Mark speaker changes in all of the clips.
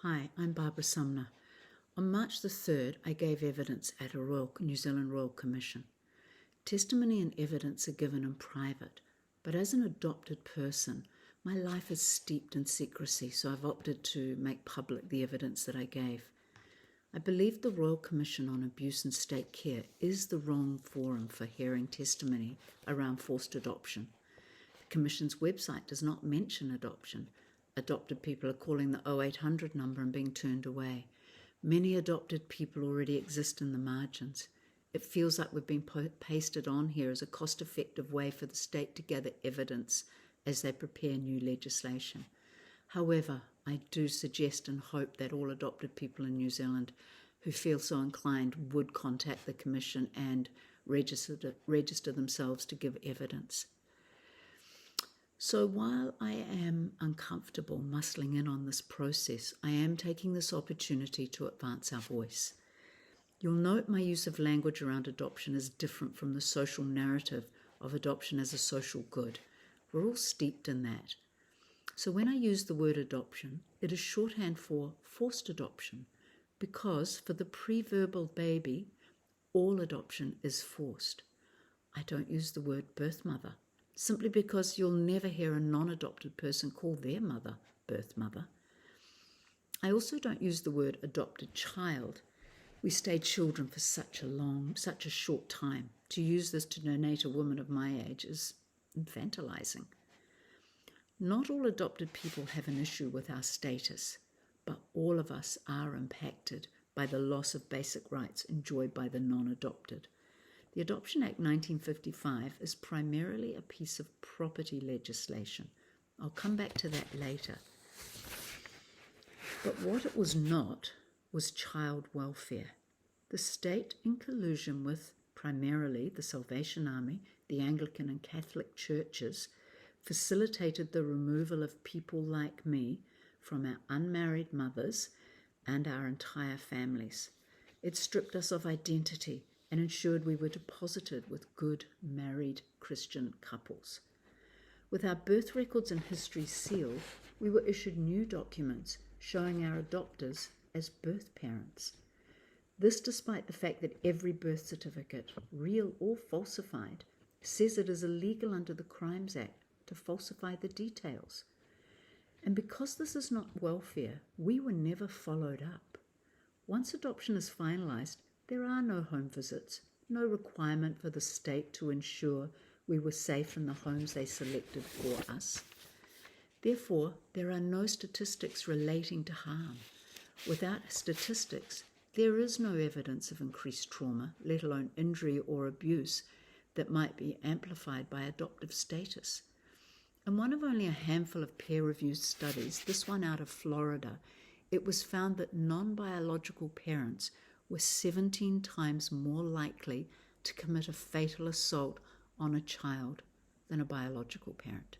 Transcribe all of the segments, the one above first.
Speaker 1: Hi, I'm Barbara Sumner. On March the 3rd, I gave evidence at a New Zealand Royal Commission. Testimony and evidence are given in private, but as an adopted person, my life is steeped in secrecy, so I've opted to make public the evidence that I gave. I believe the Royal Commission on Abuse and State Care is the wrong forum for hearing testimony around forced adoption. The Commission's website does not mention adoption. Adopted people are calling the 0800 number and being turned away. Many adopted people already exist in the margins. It feels like we've been pasted on here as a cost-effective way for the state to gather evidence as they prepare new legislation. However, I do suggest and hope that all adopted people in New Zealand who feel so inclined would contact the Commission and register themselves to give evidence. So while I am uncomfortable muscling in on this process, I am taking this opportunity to advance our voice. You'll note my use of language around adoption is different from the social narrative of adoption as a social good. We're all steeped in that. So when I use the word adoption, it is shorthand for forced adoption, because for the pre-verbal baby, all adoption is forced. I don't use the word birth mother, simply because you'll never hear a non-adopted person call their mother birth mother. I also don't use the word adopted child. We stay children for such a short time. To use this to denote a woman of my age is infantilizing. Not all adopted people have an issue with our status, but all of us are impacted by the loss of basic rights enjoyed by the non-adopted. The Adoption Act 1955 is primarily a piece of property legislation. I'll come back to that later. But what it was not was child welfare. The state, in collusion with primarily the Salvation Army, the Anglican and Catholic churches, facilitated the removal of people like me from our unmarried mothers and our entire families. It stripped us of identity and ensured we were deposited with good married Christian couples. With our birth records and history sealed, we were issued new documents showing our adopters as birth parents. This despite the fact that every birth certificate, real or falsified, says it is illegal under the Crimes Act to falsify the details. And because this is not welfare, we were never followed up. Once adoption is finalized, there are no home visits, no requirement for the state to ensure we were safe in the homes they selected for us. Therefore, there are no statistics relating to harm. Without statistics, there is no evidence of increased trauma, let alone injury or abuse, that might be amplified by adoptive status. In one of only a handful of peer-reviewed studies, this one out of Florida, it was found that non-biological parents were 17 times more likely to commit a fatal assault on a child than a biological parent.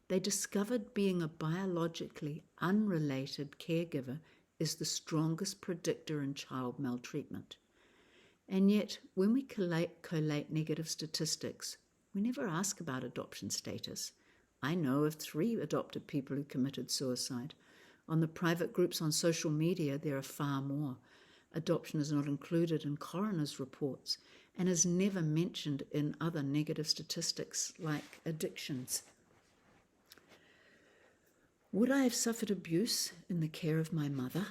Speaker 1: They discovered being a biologically unrelated caregiver is the strongest predictor in child maltreatment. And yet, when we collate negative statistics, we never ask about adoption status. I know of 3 adopted people who committed suicide. On the private groups on social media, there are far more. Adoption is not included in coroner's reports and is never mentioned in other negative statistics like addictions. Would I have suffered abuse in the care of my mother?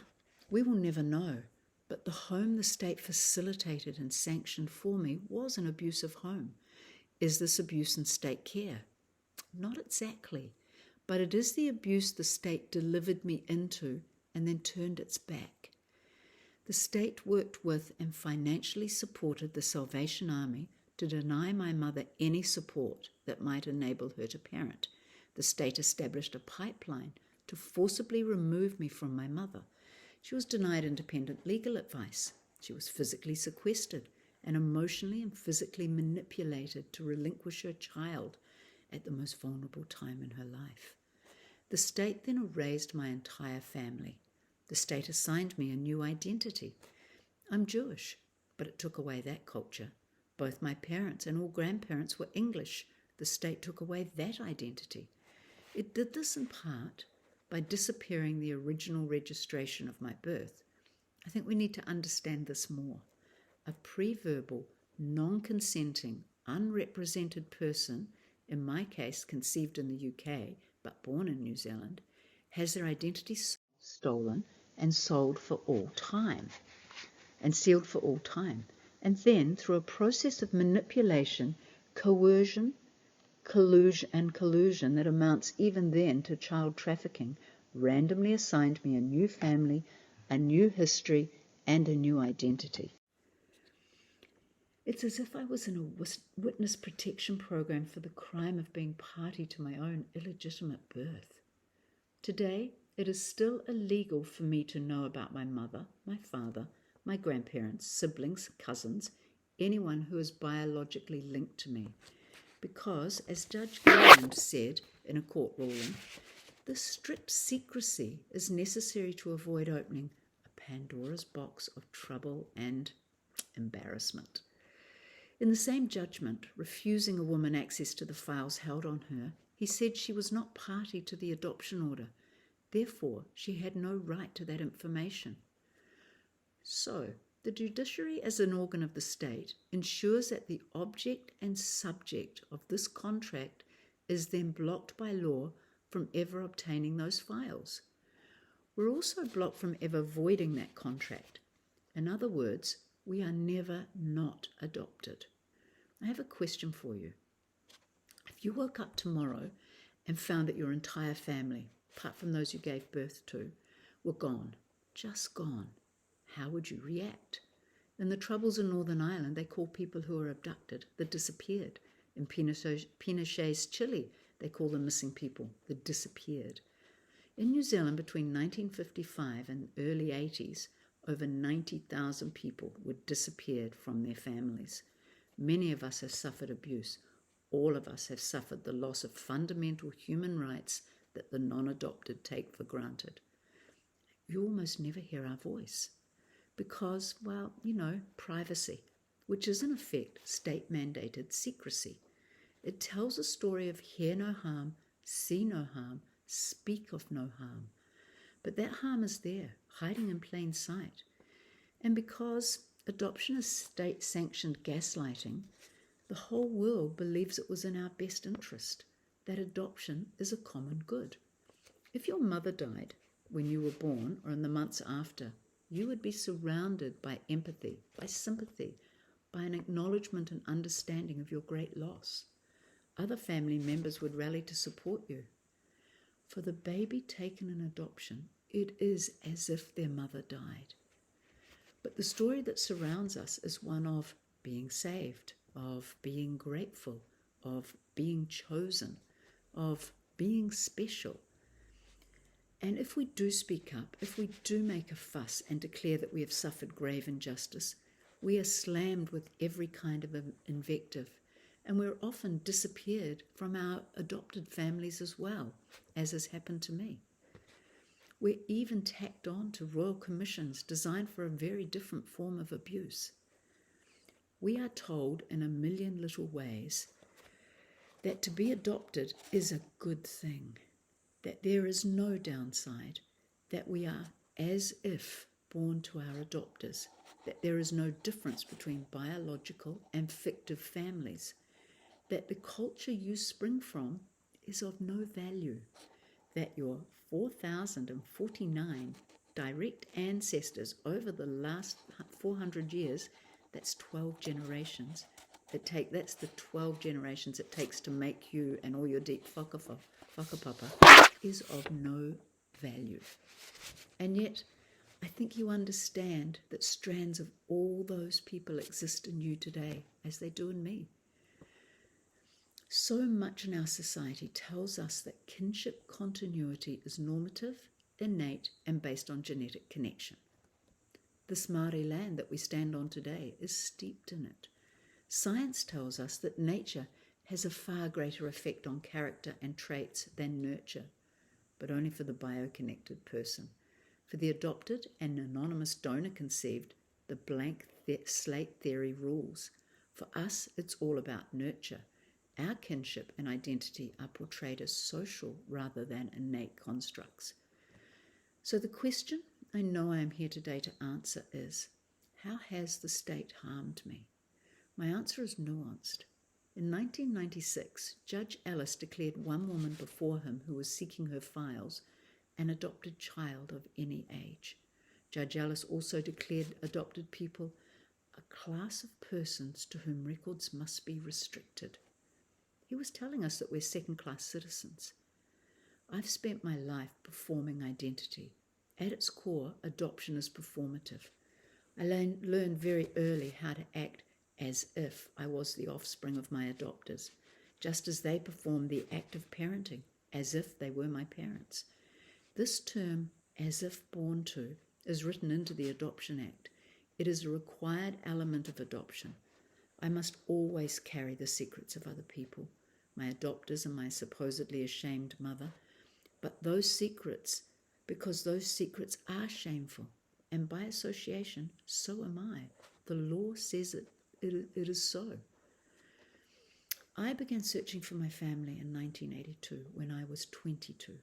Speaker 1: We will never know, but the home the state facilitated and sanctioned for me was an abusive home. Is this abuse in state care? Not exactly, but it is the abuse the state delivered me into and then turned its back. The state worked with and financially supported the Salvation Army to deny my mother any support that might enable her to parent. The state established a pipeline to forcibly remove me from my mother. She was denied independent legal advice. She was physically sequestered and emotionally and physically manipulated to relinquish her child at the most vulnerable time in her life. The state then erased my entire family. The state assigned me a new identity. I'm Jewish, but it took away that culture. Both my parents and all grandparents were English. The state took away that identity. It did this in part by disappearing the original registration of my birth, I think we need to understand this more. A pre-verbal, non-consenting, unrepresented person, in my case conceived in the UK but born in New Zealand, has their identity stolen and sold for all time, and sealed for all time. And then, through a process of manipulation, coercion, collusion that amounts even then to child trafficking, randomly assigned me a new family, a new history, and a new identity. It's as if I was in a witness protection program for the crime of being party to my own illegitimate birth. Today, it is still illegal for me to know about my mother, my father, my grandparents, siblings, cousins, anyone who is biologically linked to me. Because, as Judge Gilland said in a court ruling, this strict secrecy is necessary to avoid opening a Pandora's box of trouble and embarrassment. In the same judgment, refusing a woman access to the files held on her, he said she was not party to the adoption order. Therefore, she had no right to that information. So, the judiciary as an organ of the state ensures that the object and subject of this contract is then blocked by law from ever obtaining those files. We're also blocked from ever voiding that contract. In other words, we are never not adopted. I have a question for you. If you woke up tomorrow and found that your entire family, apart from those you gave birth to, were gone, just gone, how would you react? In the Troubles in Northern Ireland, they call people who are abducted the disappeared. In Pinochet's Chile, they call them missing people, the disappeared. In New Zealand, between 1955 and early 80s, over 90,000 people were disappeared from their families. Many of us have suffered abuse. All of us have suffered the loss of fundamental human rights that the non-adopted take for granted. You almost never hear our voice because, well, privacy, which is in effect state-mandated secrecy. It tells a story of hear no harm, see no harm, speak of no harm. But that harm is there, hiding in plain sight. And because adoption is state-sanctioned gaslighting, the whole world believes it was in our best interest, that adoption is a common good. If your mother died when you were born or in the months after, you would be surrounded by empathy, by sympathy, by an acknowledgement and understanding of your great loss. Other family members would rally to support you. For the baby taken in adoption, it is as if their mother died. But the story that surrounds us is one of being saved, of being grateful, of being chosen, of being special. And if we do speak up, if we do make a fuss and declare that we have suffered grave injustice, we are slammed with every kind of invective, and we're often disappeared from our adopted families as well, as has happened to me. We're even tacked on to royal commissions designed for a very different form of abuse. We are told in a million little ways that to be adopted is a good thing, that there is no downside, that we are as if born to our adopters, that there is no difference between biological and fictive families, that the culture you spring from is of no value, that your 4,049 direct ancestors over the last 400 years, that's 12 generations, that's the 12 generations it takes to make you and all your deep whakapapa, is of no value. And yet, I think you understand that strands of all those people exist in you today, as they do in me. So much in our society tells us that kinship continuity is normative, innate, and based on genetic connection. This Māori land that we stand on today is steeped in it. Science tells us that nature has a far greater effect on character and traits than nurture, but only for the bioconnected person. For the adopted and anonymous donor conceived, the blank slate theory rules. For us, it's all about nurture. Our kinship and identity are portrayed as social rather than innate constructs. So the question I know I am here today to answer is, how has the state harmed me? My answer is nuanced. In 1996, Judge Ellis declared one woman before him who was seeking her files an adopted child of any age. Judge Ellis also declared adopted people a class of persons to whom records must be restricted. He was telling us that we're second-class citizens. I've spent my life performing identity. At its core, adoption is performative. I learned very early how to act as if I was the offspring of my adopters, just as they performed the act of parenting, as if they were my parents. This term, as if born to, is written into the Adoption Act. It is a required element of adoption. I must always carry the secrets of other people, my adopters and my supposedly ashamed mother, but those secrets, because those secrets are shameful, and by association, so am I. The law says it is so. I began searching for my family in 1982 when I was 22.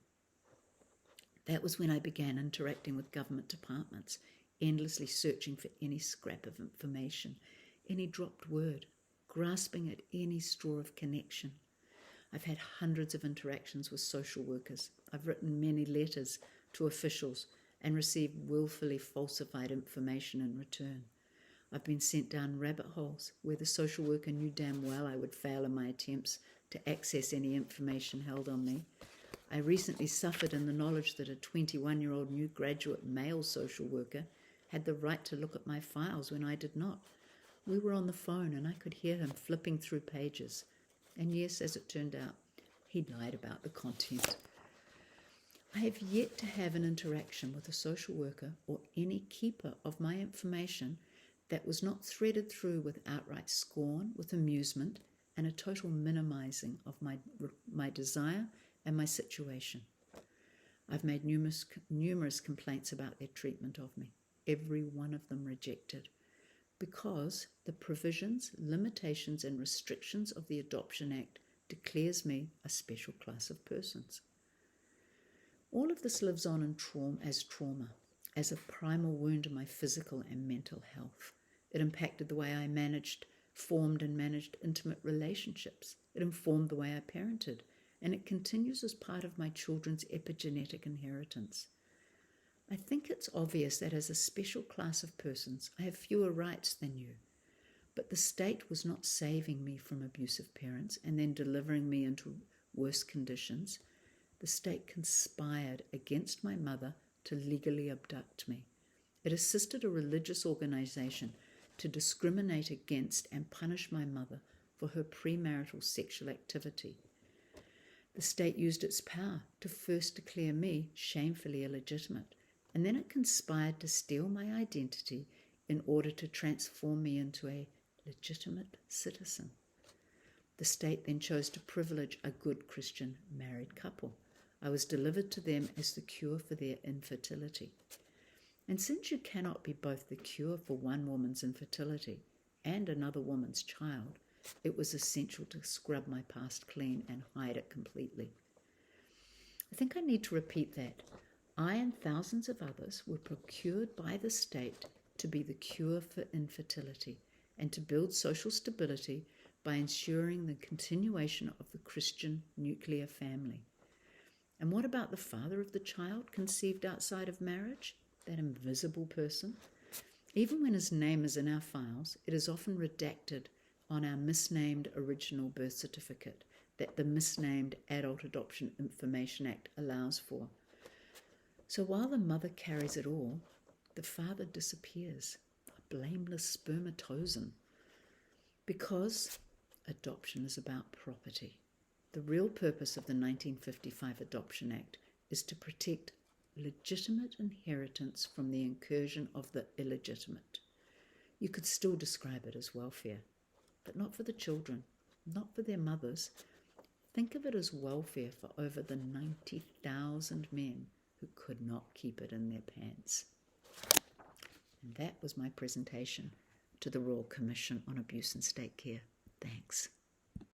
Speaker 1: That was when I began interacting with government departments, endlessly searching for any scrap of information, any dropped word, grasping at any straw of connection. I've had hundreds of interactions with social workers. I've written many letters to officials and received willfully falsified information in return. I've been sent down rabbit holes where the social worker knew damn well I would fail in my attempts to access any information held on me. I recently suffered in the knowledge that a 21-year-old new graduate male social worker had the right to look at my files when I did not. We were on the phone and I could hear him flipping through pages. And yes, as it turned out, he lied about the content. I have yet to have an interaction with a social worker or any keeper of my information that was not threaded through with outright scorn, with amusement, and a total minimizing of my desire and my situation. I've made numerous complaints about their treatment of me, every one of them rejected, because the provisions, limitations, and restrictions of the Adoption Act declares me a special class of persons. All of this lives on in trauma, as a primal wound in my physical and mental health. It impacted the way I formed and managed intimate relationships. It informed the way I parented, and it continues as part of my children's epigenetic inheritance. I think it's obvious that as a special class of persons, I have fewer rights than you. But the state was not saving me from abusive parents and then delivering me into worse conditions. The state conspired against my mother to legally abduct me. It assisted a religious organization to discriminate against and punish my mother for her premarital sexual activity. The state used its power to first declare me shamefully illegitimate, and then it conspired to steal my identity in order to transform me into a legitimate citizen. The state then chose to privilege a good Christian married couple. I was delivered to them as the cure for their infertility. And since you cannot be both the cure for one woman's infertility and another woman's child, it was essential to scrub my past clean and hide it completely. I think I need to repeat that. I and thousands of others were procured by the state to be the cure for infertility and to build social stability by ensuring the continuation of the Christian nuclear family. And what about the father of the child conceived outside of marriage, that invisible person? Even when his name is in our files, it is often redacted on our misnamed original birth certificate that the misnamed Adult Adoption Information Act allows for. So while the mother carries it all, the father disappears, a blameless spermatozoan, because adoption is about property. The real purpose of the 1955 Adoption Act is to protect legitimate inheritance from the incursion of the illegitimate. You could still describe it as welfare, but not for the children, not for their mothers. Think of it as welfare for over the 90,000 men who could not keep it in their pants. And that was my presentation to the Royal Commission on Abuse and State Care. Thanks.